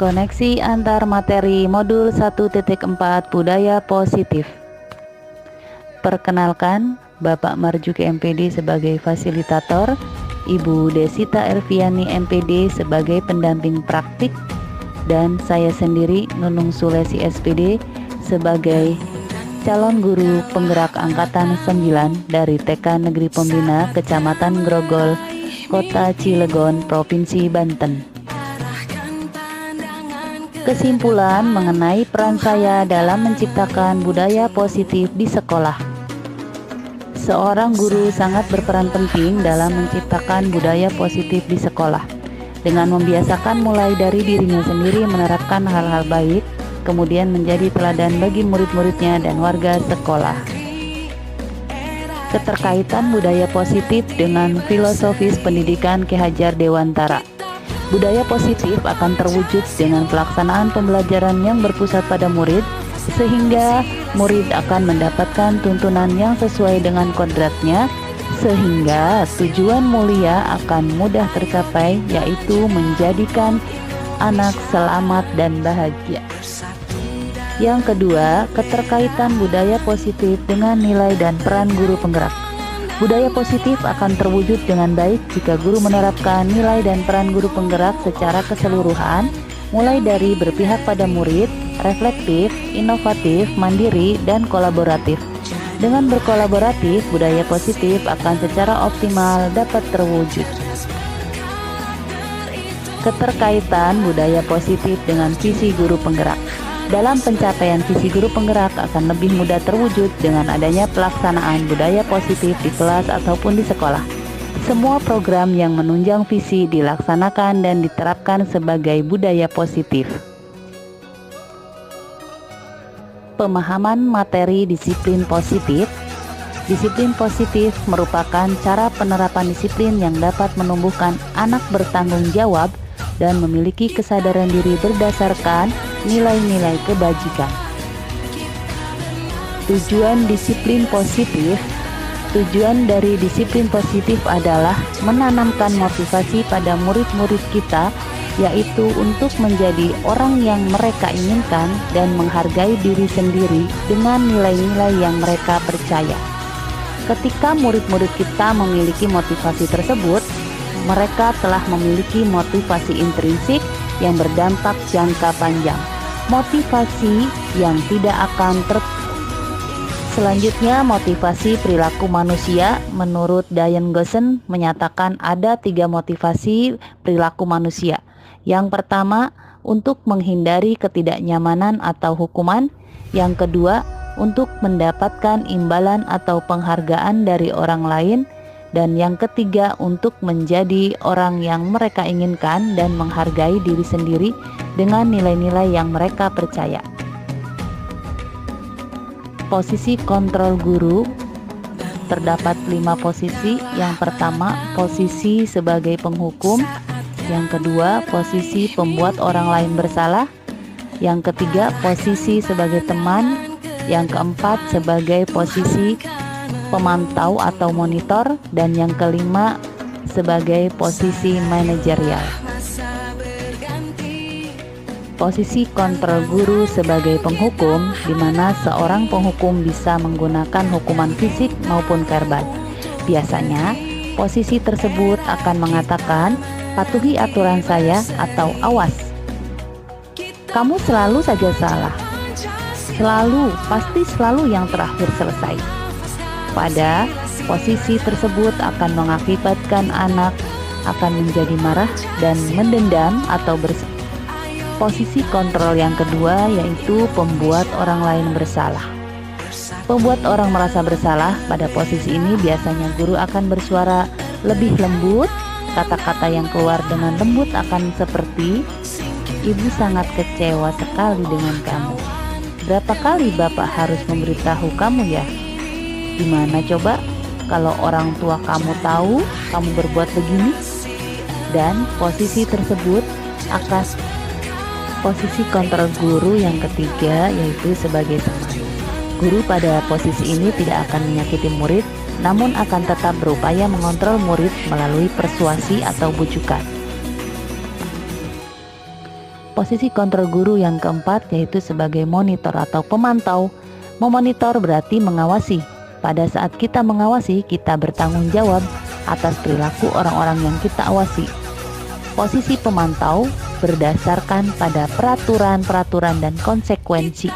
Koneksi antar materi modul 1.4 Budaya Positif. Perkenalkan, Bapak Marjuki MPD sebagai fasilitator, Ibu Desita Elviani MPD sebagai pendamping praktik, dan saya sendiri Nunung Sulesi SPD sebagai calon guru penggerak angkatan 9 dari TK Negeri Pembina Kecamatan Grogol, Kota Cilegon, Provinsi Banten. Kesimpulan mengenai peran saya dalam menciptakan budaya positif di sekolah. Seorang guru sangat berperan penting dalam menciptakan budaya positif di sekolah, dengan membiasakan mulai dari dirinya sendiri menerapkan hal-hal baik, kemudian menjadi teladan bagi murid-muridnya dan warga sekolah. Keterkaitan budaya positif dengan filosofis pendidikan Ki Hajar Dewantara. Budaya positif akan terwujud dengan pelaksanaan pembelajaran yang berpusat pada murid, sehingga murid akan mendapatkan tuntunan yang sesuai dengan kodratnya, sehingga tujuan mulia akan mudah tercapai, yaitu menjadikan anak selamat dan bahagia. Yang kedua, keterkaitan budaya positif dengan nilai dan peran guru penggerak. Budaya positif akan terwujud dengan baik jika guru menerapkan nilai dan peran guru penggerak secara keseluruhan, mulai dari berpihak pada murid, reflektif, inovatif, mandiri, dan kolaboratif. Dengan berkolaboratif, budaya positif akan secara optimal dapat terwujud. Keterkaitan budaya positif dengan visi guru penggerak. Dalam pencapaian visi guru penggerak akan lebih mudah terwujud dengan adanya pelaksanaan budaya positif di kelas ataupun di sekolah. Semua program yang menunjang visi dilaksanakan dan diterapkan sebagai budaya positif. Pemahaman materi disiplin positif. Disiplin positif merupakan cara penerapan disiplin yang dapat menumbuhkan anak bertanggung jawab dan memiliki kesadaran diri berdasarkan nilai-nilai kebajikan. Tujuan disiplin positif. Tujuan dari disiplin positif adalah menanamkan motivasi pada murid-murid kita, yaitu untuk menjadi orang yang mereka inginkan dan menghargai diri sendiri dengan nilai-nilai yang mereka percaya. Ketika murid-murid kita memiliki motivasi tersebut, mereka telah memiliki motivasi intrinsik yang berdampak jangka panjang. Motivasi yang tidak akan Selanjutnya, motivasi perilaku manusia. Menurut Diane Gossen menyatakan ada 3 motivasi perilaku manusia. Yang pertama, untuk menghindari ketidaknyamanan atau hukuman. Yang kedua, untuk mendapatkan imbalan atau penghargaan dari orang lain. Dan yang ketiga, untuk menjadi orang yang mereka inginkan dan menghargai diri sendiri dengan nilai-nilai yang mereka percaya. Posisi kontrol guru. Terdapat 5 posisi. Yang pertama, posisi sebagai penghukum. Yang kedua, posisi pembuat orang lain bersalah. Yang ketiga, posisi sebagai teman. Yang keempat, sebagai posisi pemantau atau monitor, dan yang kelima sebagai posisi manajerial. Posisi kontrol guru sebagai penghukum, di mana seorang penghukum bisa menggunakan hukuman fisik maupun verbal. Biasanya, posisi tersebut akan mengatakan, "Patuhi aturan saya," atau "Awas, kamu selalu saja salah. Pasti selalu yang terakhir selesai." Pada posisi tersebut akan mengakibatkan anak akan menjadi marah dan mendendam atau Posisi kontrol yang kedua yaitu pembuat orang lain bersalah. Pembuat orang merasa bersalah. Pada posisi ini biasanya guru akan bersuara lebih lembut. Kata-kata yang keluar dengan lembut akan seperti, "Ibu sangat kecewa sekali dengan kamu. Berapa kali Bapak harus memberitahu kamu ya? Gimana coba kalau orang tua kamu tahu kamu berbuat begini?" Dan posisi tersebut akan posisi kontrol guru yang ketiga yaitu sebagai teman. Guru pada posisi ini tidak akan menyakiti murid, namun akan tetap berupaya mengontrol murid melalui persuasi atau bujukan. Posisi kontrol guru yang keempat yaitu sebagai monitor atau pemantau. Memonitor berarti mengawasi. Pada saat kita mengawasi, kita bertanggung jawab atas perilaku orang-orang yang kita awasi. Posisi pemantau berdasarkan pada peraturan-peraturan dan konsekuensi.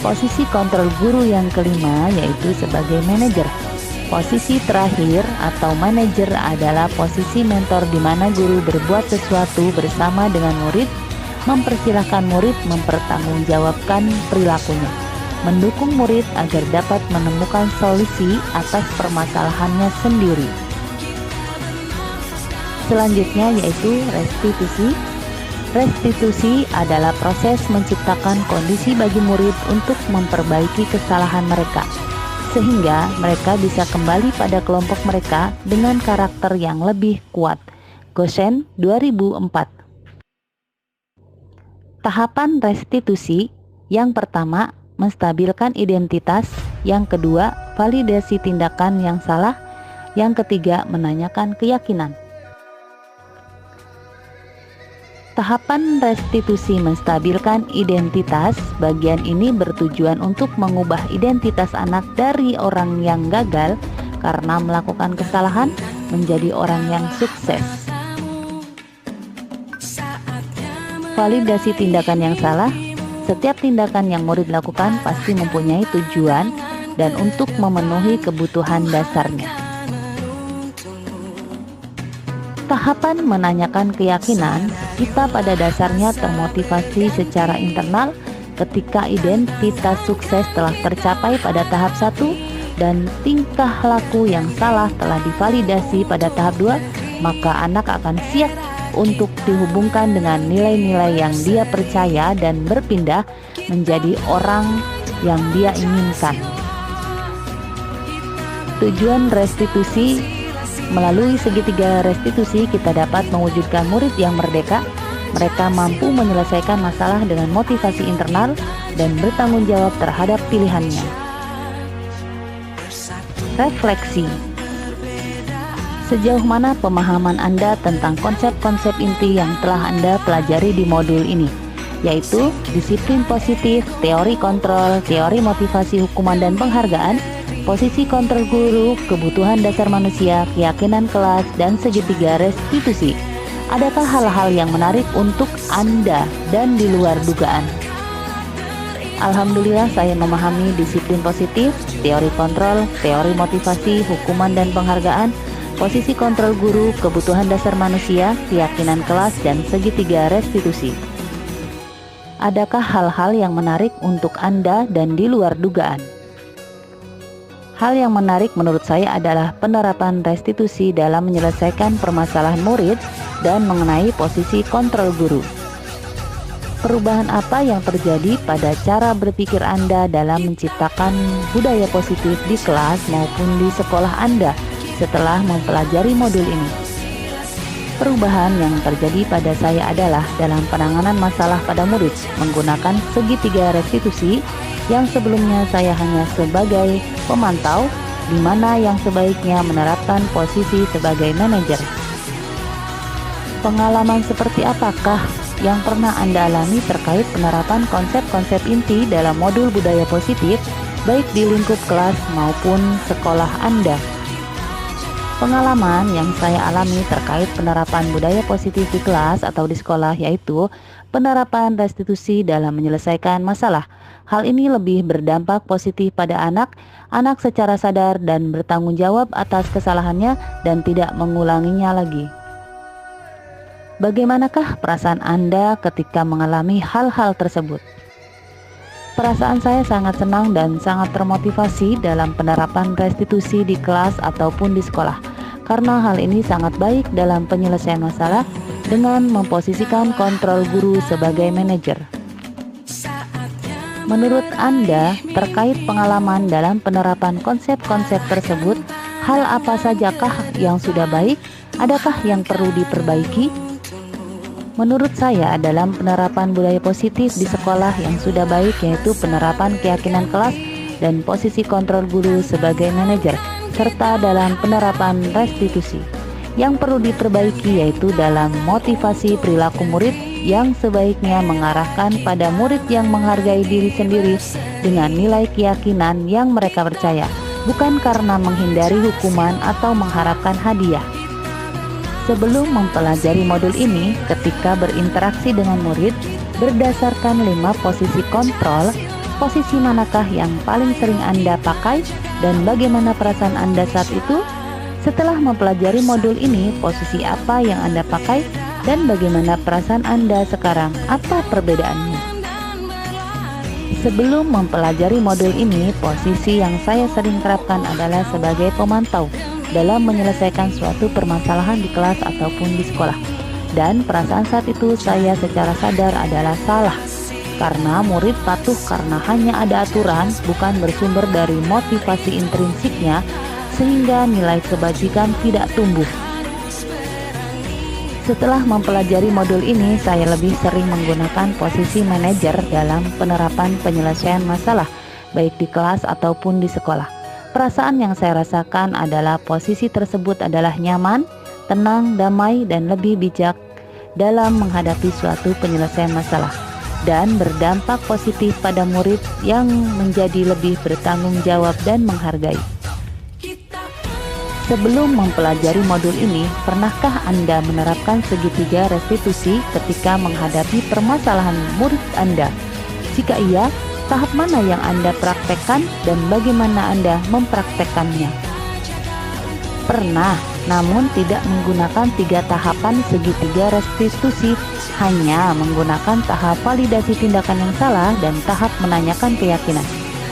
Posisi kontrol guru yang kelima yaitu sebagai manajer. Posisi terakhir atau manajer adalah posisi mentor di mana guru berbuat sesuatu bersama dengan murid, mempersilahkan murid mempertanggungjawabkan perilakunya, mendukung murid agar dapat menemukan solusi atas permasalahannya sendiri. Selanjutnya yaitu restitusi. Restitusi adalah proses menciptakan kondisi bagi murid untuk memperbaiki kesalahan mereka, sehingga mereka bisa kembali pada kelompok mereka dengan karakter yang lebih kuat. Gosen 2004. Tahapan restitusi: yang pertama, menstabilkan identitas; yang kedua, validasi tindakan yang salah; yang ketiga, menanyakan keyakinan. Tahapan restitusi menstabilkan identitas, bagian ini bertujuan untuk mengubah identitas anak dari orang yang gagal karena melakukan kesalahan menjadi orang yang sukses. Validasi tindakan yang salah: setiap tindakan yang murid lakukan pasti mempunyai tujuan dan untuk memenuhi kebutuhan dasarnya. Tahapan menanyakan keyakinan: kita pada dasarnya termotivasi secara internal ketika identitas sukses telah tercapai pada tahap 1 dan tingkah laku yang salah telah divalidasi pada tahap 2, maka anak akan siap untuk dihubungkan dengan nilai-nilai yang dia percaya dan berpindah menjadi orang yang dia inginkan. Tujuan restitusi: melalui segitiga restitusi kita dapat mewujudkan murid yang merdeka. Mereka mampu menyelesaikan masalah dengan motivasi internal dan bertanggung jawab terhadap pilihannya. Refleksi: sejauh mana pemahaman Anda tentang konsep-konsep inti yang telah Anda pelajari di modul ini, yaitu disiplin positif, teori kontrol, teori motivasi hukuman dan penghargaan, posisi kontrol guru, kebutuhan dasar manusia, keyakinan kelas, dan segitiga restitusi? Adakah hal-hal yang menarik untuk Anda dan di luar dugaan? Alhamdulillah saya memahami disiplin positif, teori kontrol, teori motivasi, hukuman dan penghargaan, posisi kontrol guru, kebutuhan dasar manusia, keyakinan kelas, dan segitiga restitusi. Adakah hal-hal yang menarik untuk Anda dan di luar dugaan? Hal yang menarik menurut saya adalah penerapan restitusi dalam menyelesaikan permasalahan murid dan mengenai posisi kontrol guru. Perubahan apa yang terjadi pada cara berpikir Anda dalam menciptakan budaya positif di kelas maupun di sekolah Anda setelah mempelajari modul ini? Perubahan yang terjadi pada saya adalah dalam penanganan masalah pada murid menggunakan segitiga restitusi yang sebelumnya saya hanya sebagai pemantau, di mana yang sebaiknya menerapkan posisi sebagai manajer. Pengalaman seperti apakah yang pernah Anda alami terkait penerapan konsep-konsep inti dalam modul budaya positif, baik di lingkup kelas maupun sekolah Anda? Pengalaman yang saya alami terkait penerapan budaya positif di kelas atau di sekolah yaitu penerapan restitusi dalam menyelesaikan masalah. Hal ini lebih berdampak positif pada anak secara sadar dan bertanggung jawab atas kesalahannya dan tidak mengulanginya lagi. Bagaimanakah perasaan Anda ketika mengalami hal-hal tersebut? Perasaan saya sangat senang dan sangat termotivasi dalam penerapan restitusi di kelas ataupun di sekolah, karena hal ini sangat baik dalam penyelesaian masalah dengan memposisikan kontrol guru sebagai manajer. Menurut Anda, terkait pengalaman dalam penerapan konsep-konsep tersebut, hal apa sajakah yang sudah baik? Adakah yang perlu diperbaiki? Menurut saya, dalam penerapan budaya positif di sekolah yang sudah baik yaitu penerapan keyakinan kelas dan posisi kontrol guru sebagai manajer, serta dalam penerapan restitusi. Yang perlu diperbaiki yaitu dalam motivasi perilaku murid yang sebaiknya mengarahkan pada murid yang menghargai diri sendiri dengan nilai keyakinan yang mereka percaya, bukan karena menghindari hukuman atau mengharapkan hadiah. Sebelum mempelajari modul ini, ketika berinteraksi dengan murid, berdasarkan 5 posisi kontrol, posisi manakah yang paling sering Anda pakai dan bagaimana perasaan Anda saat itu? Setelah mempelajari modul ini, posisi apa yang Anda pakai dan bagaimana perasaan Anda sekarang? Apa perbedaannya? Sebelum mempelajari modul ini, posisi yang saya sering terapkan adalah sebagai pemantau dalam menyelesaikan suatu permasalahan di kelas ataupun di sekolah. Dan perasaan saat itu saya secara sadar adalah salah, karena murid patuh karena hanya ada aturan, bukan bersumber dari motivasi intrinsiknya, sehingga nilai kebajikan tidak tumbuh. Setelah mempelajari modul ini, saya lebih sering menggunakan posisi manajer dalam penerapan penyelesaian masalah, baik di kelas ataupun di sekolah. Perasaan yang saya rasakan adalah posisi tersebut adalah nyaman, tenang, damai, dan lebih bijak dalam menghadapi suatu penyelesaian masalah, dan berdampak positif pada murid yang menjadi lebih bertanggung jawab dan menghargai. Sebelum mempelajari modul ini, pernahkah Anda menerapkan segitiga restitusi ketika menghadapi permasalahan murid Anda? Jika iya, tahap mana yang Anda praktekkan dan bagaimana Anda mempraktekkannya? Pernah, namun tidak menggunakan 3 tahapan segitiga restitusi, hanya menggunakan tahap validasi tindakan yang salah dan tahap menanyakan keyakinan.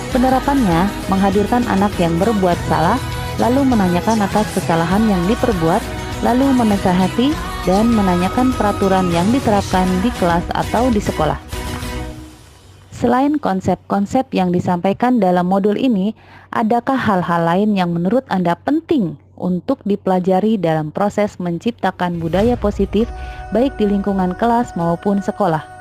Penerapannya menghadirkan anak yang berbuat salah, lalu menanyakan atas kesalahan yang diperbuat, lalu menasihati dan menanyakan peraturan yang diterapkan di kelas atau di sekolah. Selain konsep-konsep yang disampaikan dalam modul ini, adakah hal-hal lain yang menurut Anda penting untuk dipelajari dalam proses menciptakan budaya positif baik di lingkungan kelas maupun sekolah?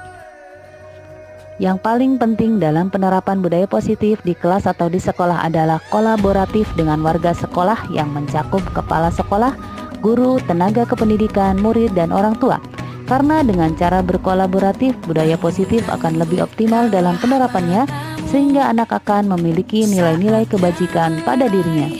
Yang paling penting dalam penerapan budaya positif di kelas atau di sekolah adalah kolaboratif dengan warga sekolah yang mencakup kepala sekolah, guru, tenaga kependidikan, murid, dan orang tua. Karena dengan cara berkolaboratif, budaya positif akan lebih optimal dalam penerapannya, sehingga anak akan memiliki nilai-nilai kebajikan pada dirinya.